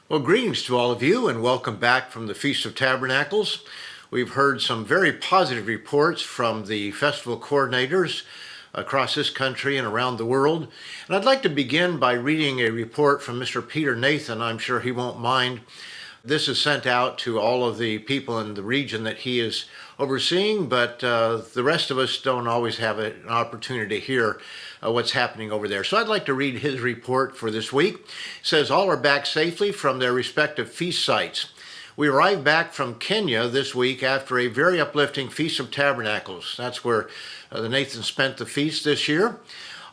Well, greetings to all of you and welcome back from the Feast of Tabernacles. We've heard some very positive reports from the festival coordinators across this country and around the world. And I'd like to begin by reading a report from Mr. Peter Nathan. I'm sure he won't mind. This is sent out to all of the people in the region that he is overseeing, but the rest of us don't always have an opportunity to hear what's happening over there. So I'd like to read his report for this week. It says, all are back safely from their respective feast sites. We arrived back from Kenya this week after a very uplifting Feast of Tabernacles. That's where the Nathan spent the feast this year.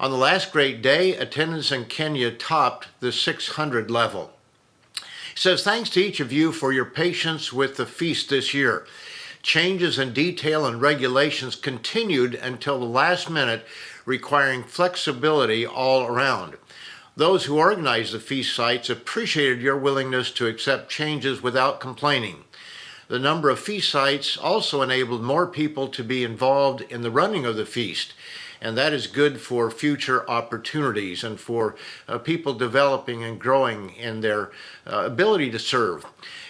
On the last great day, attendance in Kenya topped the 600 level. He says, thanks to each of you for your patience with the feast this year. Changes in detail and regulations continued until the last minute, requiring flexibility all around. Those who organized the feast sites appreciated your willingness to accept changes without complaining. The number of feast sites also enabled more people to be involved in the running of the feast, and that is good for future opportunities and for people developing and growing in their ability to serve.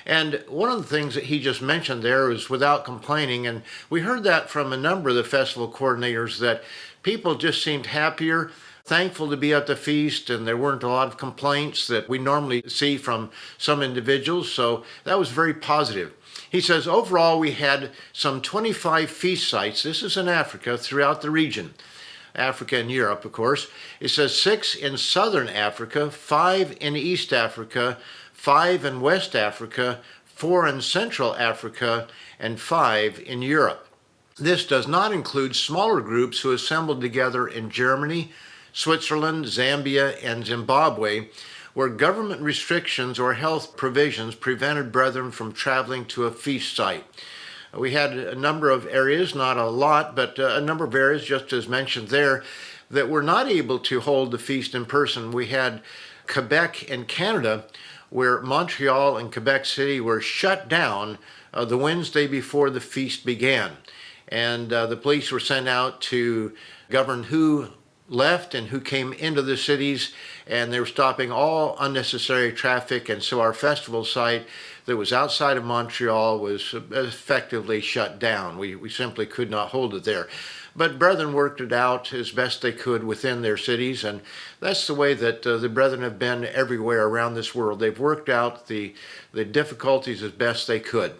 And one of the things that he just mentioned there is without complaining, and we heard that from a number of the festival coordinators, that people just seemed happier, thankful to be at the feast, and there weren't a lot of complaints that we normally see from some individuals, so that was very positive. He says, overall, we had some 25 feast sites, this is in Africa, throughout the region. Africa and Europe, of course. It says 6 in Southern Africa, 5 in East Africa, 5 in West Africa, 4 in Central Africa, and 5 in Europe. This does not include smaller groups who assembled together in Germany, Switzerland, Zambia, and Zimbabwe, where government restrictions or health provisions prevented brethren from traveling to a feast site. We had a number of areas, not a lot, but a number of areas, just as mentioned there, that were not able to hold the feast in person. We had Quebec in Canada, where Montreal and Quebec City were shut down the Wednesday before the feast began. And the police were sent out to govern who left and who came into the cities, and they were stopping all unnecessary traffic, and so our festival site that was outside of Montreal was effectively shut down. We simply could not hold it there. But brethren worked it out as best they could within their cities, and that's the way that the brethren have been everywhere around this world. They've worked out the difficulties as best they could.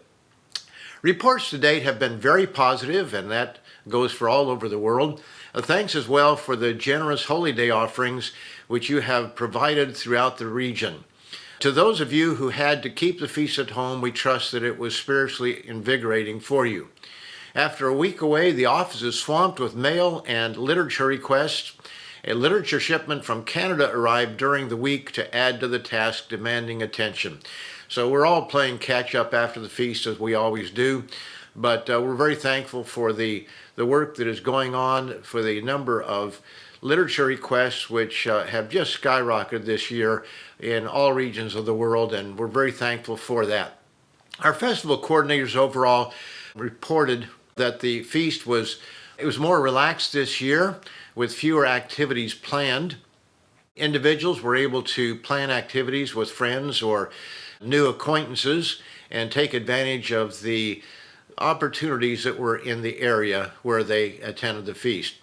Reports to date have been very positive, and that goes for all over the world. Thanks as well for the generous Holy Day offerings which you have provided throughout the region. To those of you who had to keep the feast at home, we trust that it was spiritually invigorating for you. After a week away, the office is swamped with mail and literature requests. A literature shipment from Canada arrived during the week to add to the task demanding attention. So we're all playing catch up after the feast, as we always do, but we're very thankful for the work that is going on, for the number of literature requests which have just skyrocketed this year in all regions of the world, and we're very thankful for that. Our festival coordinators overall reported that the feast was more relaxed this year with fewer activities planned. Individuals were able to plan activities with friends or new acquaintances and take advantage of the opportunities that were in the area where they attended the feast.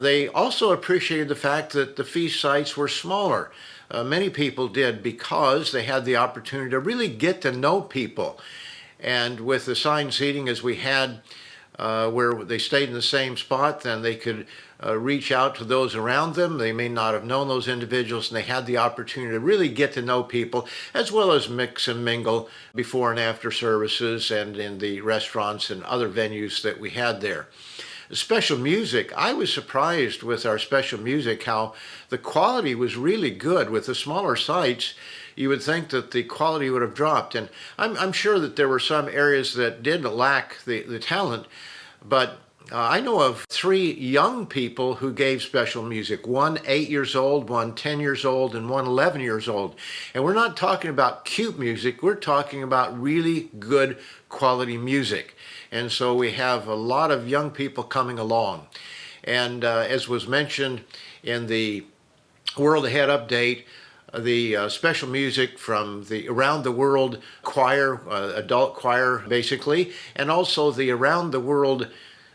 They also appreciated the fact that the feast sites were smaller. Many people did because they had the opportunity to really get to know people. And with the assigned seating as we had, where they stayed in the same spot, then they could reach out to those around them. They may not have known those individuals, and they had the opportunity to really get to know people, as well as mix and mingle before and after services and in the restaurants and other venues that we had there. Special music, I was surprised with our special music how the quality was really good. With the smaller sites, you would think that the quality would have dropped, and I'm sure that there were some areas that did lack the talent, but I know of 3 young people who gave special music, one 8 years old, one 10 years old, and one 11 years old. And we're not talking about cute music, we're talking about really good quality music. And so we have a lot of young people coming along. And as was mentioned in the World Ahead update, the special music from the Around the World choir, adult choir basically, and also the Around the World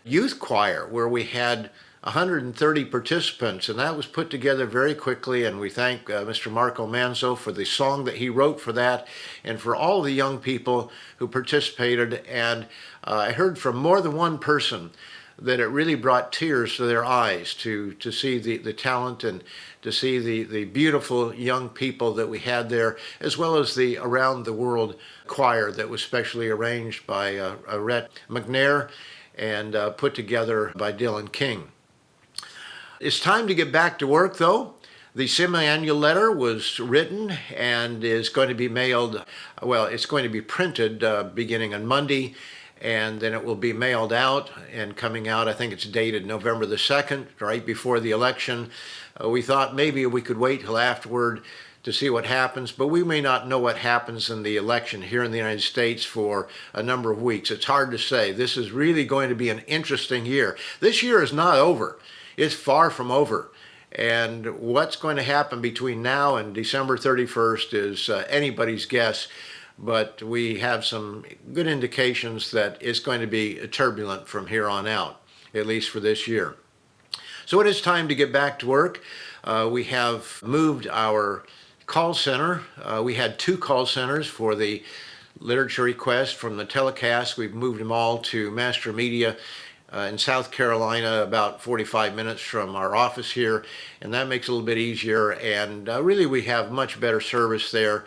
youth choir, where we had 130 participants, and that was put together very quickly, and we thank Mr. Marco Manzo for the song that he wrote for that, and for all the young people who participated. And I heard from more than one person that it really brought tears to their eyes to see the talent and to see the beautiful young people that we had there, as well as the Around the World choir that was specially arranged by Rhett McNair and put together by Dylan King. It's time to get back to work, though. The semi-annual letter was written and is going to be mailed, well, it's going to be printed beginning on Monday, and then it will be mailed out and coming out. I think it's dated November the 2nd, right before the election. We thought maybe we could wait till afterward to see what happens, but we may not know what happens in the election here in the United States for a number of weeks. It's hard to say. This is really going to be an interesting year. This year is not over. It's far from over. And what's going to happen between now and December 31st is anybody's guess, but we have some good indications that it's going to be turbulent from here on out, at least for this year. So it is time to get back to work. We have moved our call center. We had 2 call centers for the literature request from the telecast. We've moved them all to Master Media in South Carolina, about 45 minutes from our office here, and that makes it a little bit easier. And really, we have much better service there.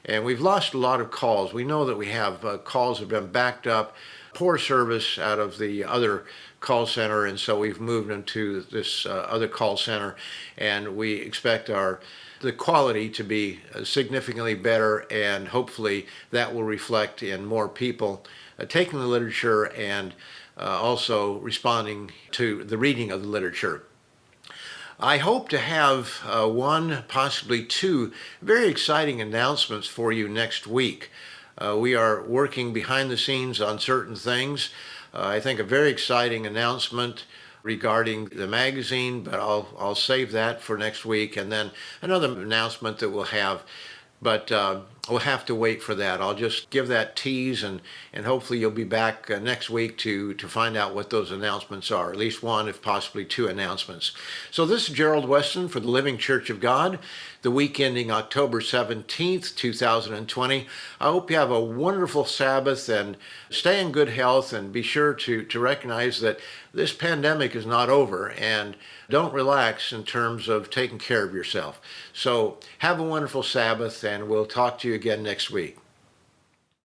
And we've lost a lot of calls. We know that we have calls that have been backed up, poor service out of the other call center, and so we've moved them to this other call center, and we expect the quality to be significantly better, and hopefully that will reflect in more people taking the literature and also responding to the reading of the literature. I hope to have 1, possibly 2 very exciting announcements for you next week. We are working behind the scenes on certain things. I think a very exciting announcement regarding the magazine, but I'll save that for next week, and then another announcement that we'll have, but we'll have to wait for that. I'll just give that tease, and hopefully you'll be back next week to find out what those announcements are, at least 1, if possibly 2 announcements. So this is Gerald Weston for the Living Church of God, the week ending October 17th, 2020. I hope you have a wonderful Sabbath and stay in good health, and be sure to recognize that this pandemic is not over, and don't relax in terms of taking care of yourself. So have a wonderful Sabbath, and we'll talk to you again next week.